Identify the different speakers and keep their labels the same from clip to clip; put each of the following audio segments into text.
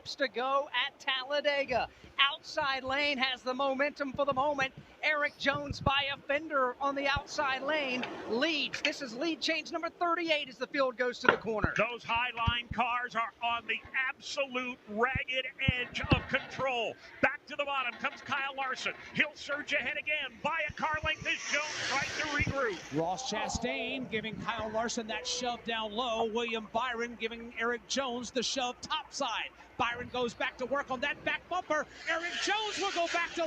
Speaker 1: laps to go at Talladega. Outside lane has the momentum for the moment. Eric Jones by a fender on the outside lane leads. This is lead change number 38 as the field goes to the corner.
Speaker 2: Those Highline cars are on the absolute ragged edge of control. Back to the bottom comes Kyle Larson. He'll surge ahead again by a car length as Jones tries to regroup.
Speaker 3: Ross Chastain giving Kyle Larson that shove down low. William Byron giving Eric Jones the shove topside. Byron goes back to work on that back bumper. Eric Jones will go back to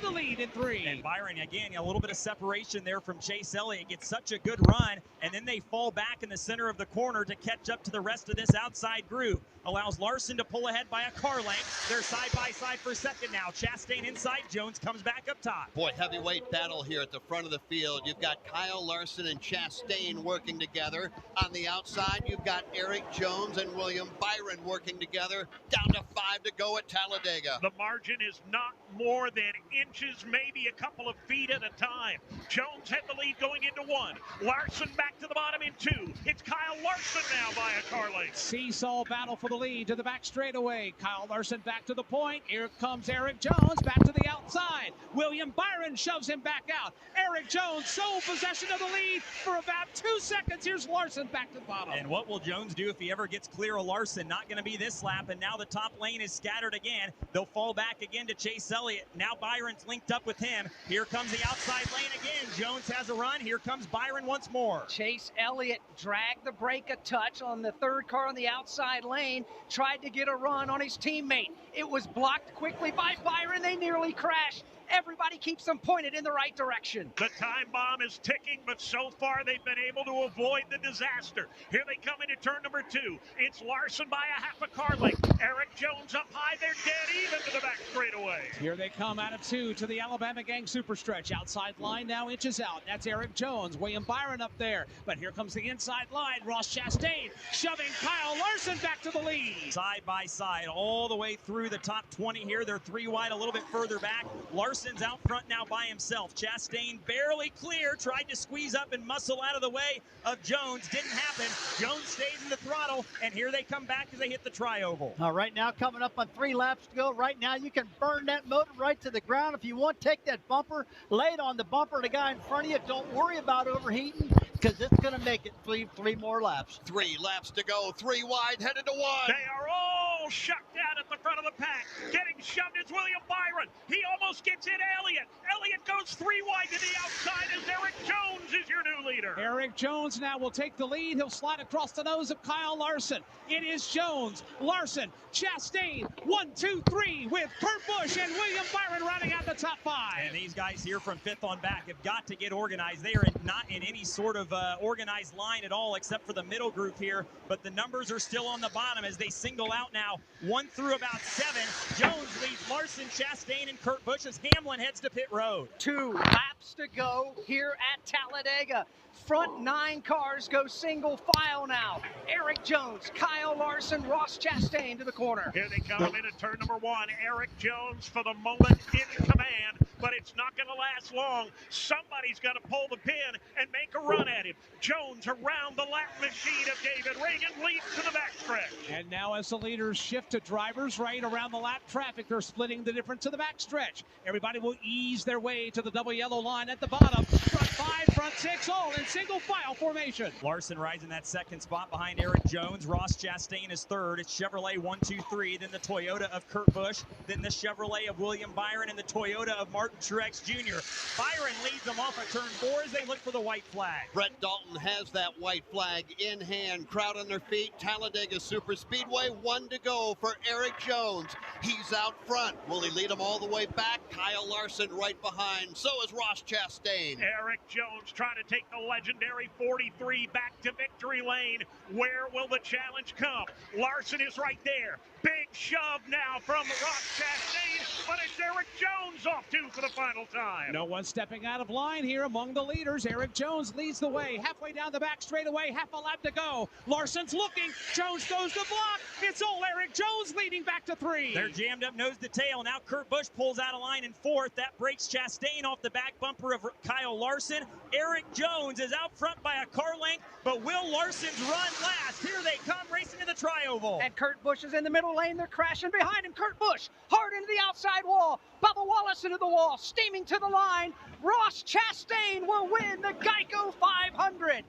Speaker 3: the lead in 3.
Speaker 4: And Byron, again, a little bit of separation there from Chase Elliott. Gets such a good run, and then they fall back in the center of the corner to catch up to the rest of this outside group. Allows Larson to pull ahead by a car length. They're side by side for second now. Chastain inside, Jones comes back up top.
Speaker 5: Boy, heavyweight battle here at the front of the field. You've got Kyle Larson and Chastain working together. On the outside, you've got Eric Jones and William Byron working together. Down to 5 to go at Talladega.
Speaker 2: The margin is not more than inches, maybe a couple of feet at a time. Jones had the lead going into 1. Larson back to the bottom in 2. It's Kyle Larson now by a car length.
Speaker 3: Seesaw battle for the lead to the back straightaway. Kyle Larson back to the point. Here comes Eric Jones back to the outside. William Byron shoves him back out. Eric Jones sole possession of the lead for about 2 seconds. Here's Larson back to the bottom.
Speaker 4: And what will Jones do if he ever gets clear of Larson? Not going to be this lap, and now the top lane is scattered again. They'll fall back again to Chase Elliott. Now Byron's linked up with him. Here comes the outside lane again. Jones has a run. Here comes Byron once more.
Speaker 1: Chase Elliott dragged the brake a touch on the third car on the outside lane, tried to get a run on his teammate. It was blocked quickly by Byron. They nearly crashed. Everybody keeps them pointed in the right direction.
Speaker 2: The time bomb is ticking, but so far they've been able to avoid the disaster. Here they come into turn number 2. It's Larson by a half a car length. Eric Jones up high. They're dead even to the back straightaway.
Speaker 3: Here they come out of 2 to the Alabama Gang super stretch. Outside line now inches out. That's Eric Jones. William Byron up there. But here comes the inside line. Ross Chastain shoving Kyle Larson back to the lead.
Speaker 4: Side by side all the way through the top 20 here. They're 3 wide a little bit further back. Larson's out front now by himself. Chastain barely clear. Tried to squeeze up and muscle out of the way of Jones. Didn't happen. Jones stays in the throttle. And here they come back as they hit the tri-oval.
Speaker 6: Right now, coming up on 3 laps to go. Right now, you can burn that motor right to the ground. If you want, take that bumper, lay it on the bumper of the guy in front of you. Don't worry about overheating, because it's going to make it three more laps.
Speaker 5: 3 laps to go. 3 wide, headed to 1.
Speaker 2: They are all shut down at the front of the pack. Getting shoved is William Byron. He almost gets in Elliott. Elliott goes 3 wide to the outside as Eric Jones is your new leader.
Speaker 3: Eric Jones now will take the lead. He'll slide across the nose of Kyle Larson. It is Jones, Larson, Chastain, 1, 2, 3 with Kurt Busch and William Byron rounding out the top 5.
Speaker 4: And these guys here from 5th on back have got to get organized. They are not in any sort of organized line at all except for the middle group here. But the numbers are still on the bottom as they single out now 1 through about 7. Jones leads Larson, Chastain, and Kurt Busch as Hamlin heads to pit road.
Speaker 1: 2 laps to go here at Talladega. Front 9 cars go single file now. Eric Jones, Kyle Larson, Ross Chastain to the corner.
Speaker 2: Here they come into turn number 1. Eric Jones for the moment in command, but it's not going to last long. Somebody's got to pull the pin and make a run at him. Jones around the lap machine of David Reagan leads to the backstretch.
Speaker 3: And now as the leaders shift to drivers right around the lap traffic, they're splitting the difference to the backstretch. Everybody will ease their way to the double yellow line at the bottom. Front 5, front 6, all in single file formation.
Speaker 4: Larson rides in that second spot behind Eric Jones. Ross Chastain is 3rd. It's Chevrolet 1, 2, 3. Then the Toyota of Kurt Busch. Then the Chevrolet of William Byron and the Toyota of Martin Truex Jr. Byron leads them off at turn 4 as they look for the white flag.
Speaker 5: Brett Dalton has that white flag in hand. Crowd on their feet. Talladega Super Speedway, 1 to go for Eric Jones. He's out front. Will he lead them all the way back? Kyle Larson right behind. So is Ross Chastain.
Speaker 2: Eric Jones trying to take the legendary 43 back to victory lane. Where will the challenge come? Larson is right there. Big shove now from Ross Chastain, but it's Eric Jones off 2 for the final time.
Speaker 3: No one stepping out of line here among the leaders. Eric Jones leads the way. Halfway down the back straightaway, half a lap to go. Larson's looking. Jones goes to block. It's all Eric Jones leading back to 3.
Speaker 4: They're jammed up nose to tail. Now Kurt Busch pulls out of line in 4th. That breaks Chastain off the back bumper of Kyle Larson. Eric Jones is out front by a car length, but will Larson's run last? Here they come racing to the tri-oval.
Speaker 1: And Kurt Busch is in the middle lane. They're crashing behind him. Kurt Busch hard into the outside wall. Bubba Wallace into the wall, steaming to the line. Ross Chastain will win the Geico 500.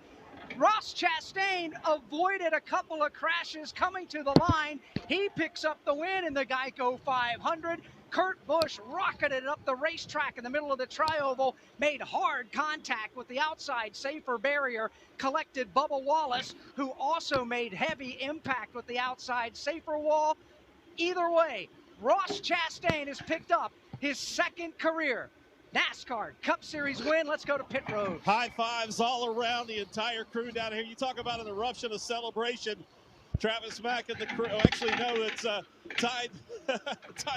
Speaker 1: Ross Chastain avoided a couple of crashes coming to the line. He picks up the win in the Geico 500. Kurt Busch rocketed up the racetrack in the middle of the tri-oval, made hard contact with the outside safer barrier, collected Bubba Wallace, who also made heavy impact with the outside safer wall. Either way, Ross Chastain has picked up his second career NASCAR Cup Series win. Let's go to pit road.
Speaker 7: High fives all around the entire crew down here. You talk about an eruption of celebration. Travis Mack and the crew, actually no, it's Ty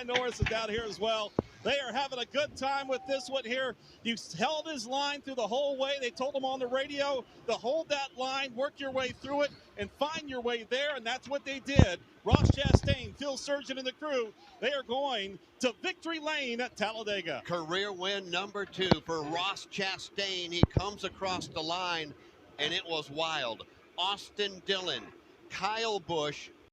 Speaker 7: Norris is down here as well. They are having a good time with this one here. You held his line through the whole way. They told him on the radio to hold that line, work your way through it, and find your way there, and that's what they did. Ross Chastain, Phil Surgeon, and the crew, they are going to victory lane at Talladega.
Speaker 5: Career win number 2 for Ross Chastain. He comes across the line, and it was wild. Austin Dillon, Kyle Busch,